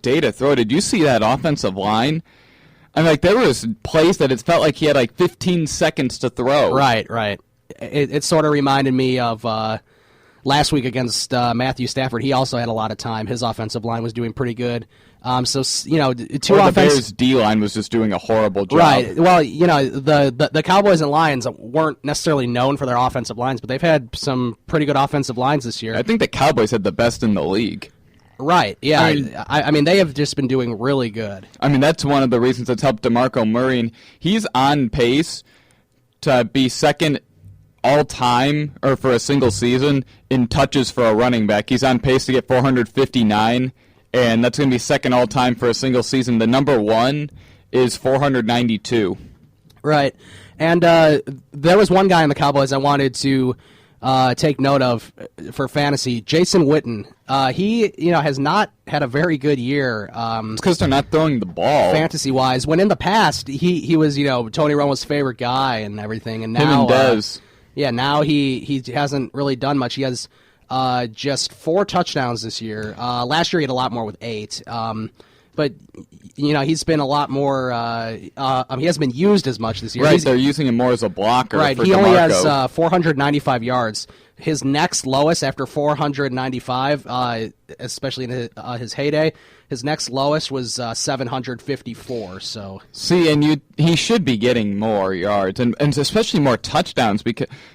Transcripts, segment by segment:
day to throw. Did you see that offensive line? I mean, like, there was plays that it felt like he had like 15 seconds to throw. Right. It sort of reminded me of last week against Matthew Stafford. He also had a lot of time. His offensive line was doing pretty good. The Bears' D-line was just doing a horrible job. Right. Well, the Cowboys and Lions weren't necessarily known for their offensive lines, but they've had some pretty good offensive lines this year. I think the Cowboys had the best in the league. Right, yeah. I mean, they have just been doing really good. I mean, that's one of the reasons that's helped DeMarco Murray, and he's on pace to be second all-time, or for a single season, in touches for a running back. He's on pace to get 459, and that's going to be second all-time for a single season. The number one is 492. Right, and there was one guy in the Cowboys I wanted to take note of for fantasy, Jason Witten. He, has not had a very good year. It's because they're not throwing the ball. Fantasy-wise. When in the past, he was, Tony Romo's favorite guy and everything. And now, him and Dez. Now he hasn't really done much. He has just 4 touchdowns this year. Last year he had a lot more with 8. But, he's been a lot more he hasn't been used as much this year. Right, they're using him more as a blocker. Right, for he DeMarco. only has 495 yards. His next lowest after 495, especially in his heyday, his next lowest was 754. So see, and he should be getting more yards and especially more touchdowns.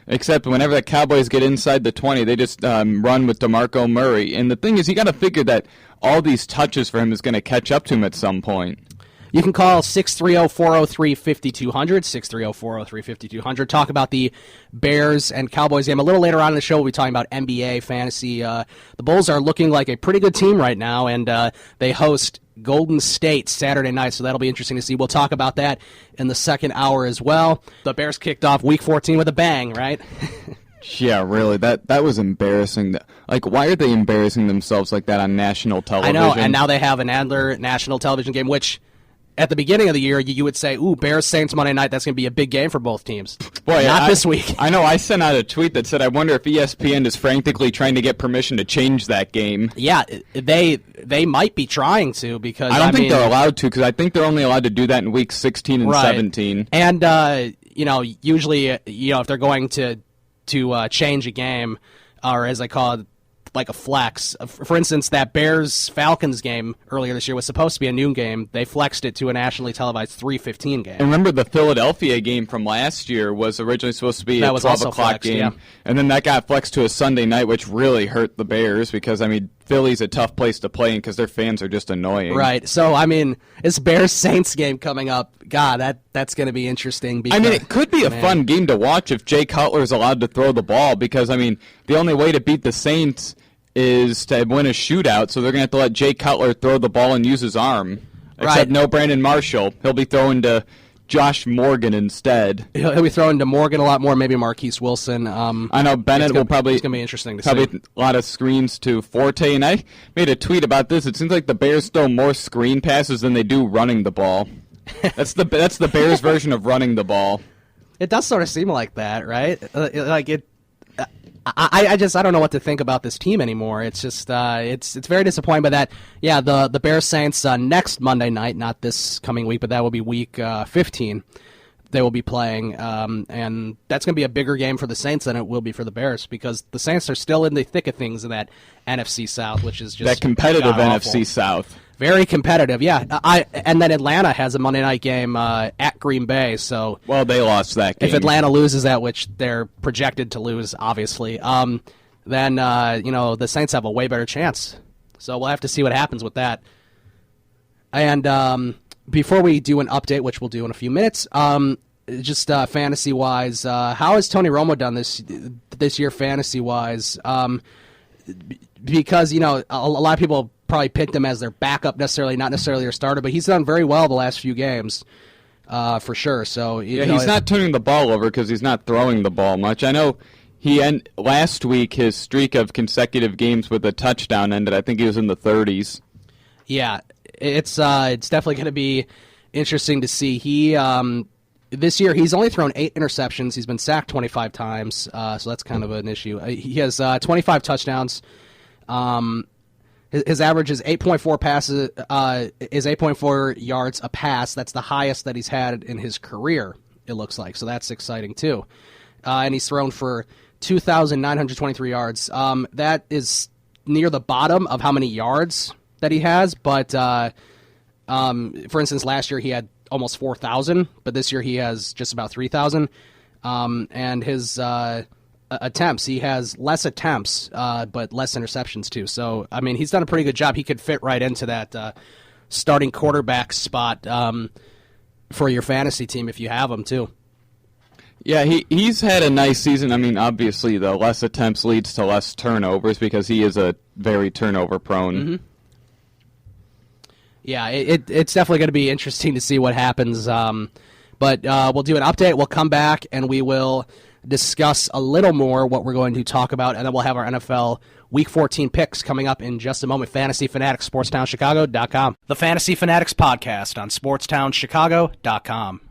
Except whenever the Cowboys get inside the 20, they just run with DeMarco Murray. And the thing is, you got to figure that all these touches for him is going to catch up to him at some point. You can call 630-403-5200, 630-403-5200. Talk about the Bears and Cowboys game. A little later on in the show, we'll be talking about NBA fantasy. The Bulls are looking like a pretty good team right now, and they host Golden State Saturday night, so that'll be interesting to see. We'll talk about that in the second hour as well. The Bears kicked off Week 14 with a bang, right? Yeah, really. That was embarrassing. Like, why are they embarrassing themselves like that on national television? I know, and now they have an Adler national television game, which at the beginning of the year, you would say, ooh, Bears-Saints Monday night, that's going to be a big game for both teams. Boy, Not this week. I know. I sent out a tweet that said, I wonder if ESPN is frantically trying to get permission to change that game. Yeah, they might be trying to because I don't think they're allowed to because I think they're only allowed to do that in weeks 16 and 17. And, usually, if they're going to change a game, or as I call it, like a flex. For instance, that Bears-Falcons game earlier this year was supposed to be a noon game. They flexed it to a nationally televised 3:15 game. And remember, the Philadelphia game from last year was originally supposed to be a 12 o'clock flexed, game. Yeah. And then that got flexed to a Sunday night, which really hurt the Bears because, Philly's a tough place to play in because their fans are just annoying. Right. So, this Bears-Saints game coming up, God, that's going to be interesting. Because, it could be a fun game to watch if Jay Cutler's allowed to throw the ball because, the only way to beat the Saints is to win a shootout, so they're going to have to let Jay Cutler throw the ball and use his arm. Except no Brandon Marshall. He'll be throwing to Josh Morgan instead. He'll be throwing to Morgan a lot more, maybe Marquise Wilson. I know Bennett will probably... It's going to be interesting to see. Probably a lot of screens to Forte, and I made a tweet about this. It seems like the Bears throw more screen passes than they do running the ball. That's the Bears version of running the ball. It does sort of seem like that, right? I don't know what to think about this team anymore. It's just it's very disappointing. But the Bears Saints next Monday night, not this coming week, but that will be week 15. They will be playing, and that's going to be a bigger game for the Saints than it will be for the Bears because the Saints are still in the thick of things in that NFC South, which is just that competitive NFC awful. South. Very competitive, yeah. And then Atlanta has a Monday night game at Green Bay. So they lost that game. If Atlanta loses that, which they're projected to lose, obviously, then the Saints have a way better chance. So we'll have to see what happens with that. And before we do an update, which we'll do in a few minutes, just fantasy-wise, how has Tony Romo done this year fantasy-wise? Because a lot of people probably picked him as their backup, not necessarily their starter, but he's done very well the last few games, for sure. So he's not turning the ball over because he's not throwing the ball much. I know last week his streak of consecutive games with a touchdown ended. I think he was in the 30s. Yeah, it's definitely going to be interesting to see. He this year he's only thrown 8 interceptions. He's been sacked 25 times, so that's kind of an issue. He has 25 touchdowns. His average is 8.4 passes, is 8.4 yards a pass. That's the highest that he's had in his career, it looks like. So that's exciting too. And he's thrown for 2,923 yards. That is near the bottom of how many yards that he has. But for instance, last year he had almost 4,000, but this year he has just about 3,000. And his attempts, he has less attempts, but less interceptions too. So, I mean, he's done a pretty good job. He could fit right into that starting quarterback spot for your fantasy team if you have him too. Yeah, he's had a nice season. I mean, obviously, the less attempts leads to less turnovers because he is a very turnover-prone. Mm-hmm. Yeah, it's definitely going to be interesting to see what happens. But we'll do an update. We'll come back, and we will discuss a little more what we're going to talk about, and then we'll have our NFL Week 14 picks coming up in just a moment. Fantasy Fanatics, SportsTownChicago.com. The Fantasy Fanatics Podcast on SportsTownChicago.com.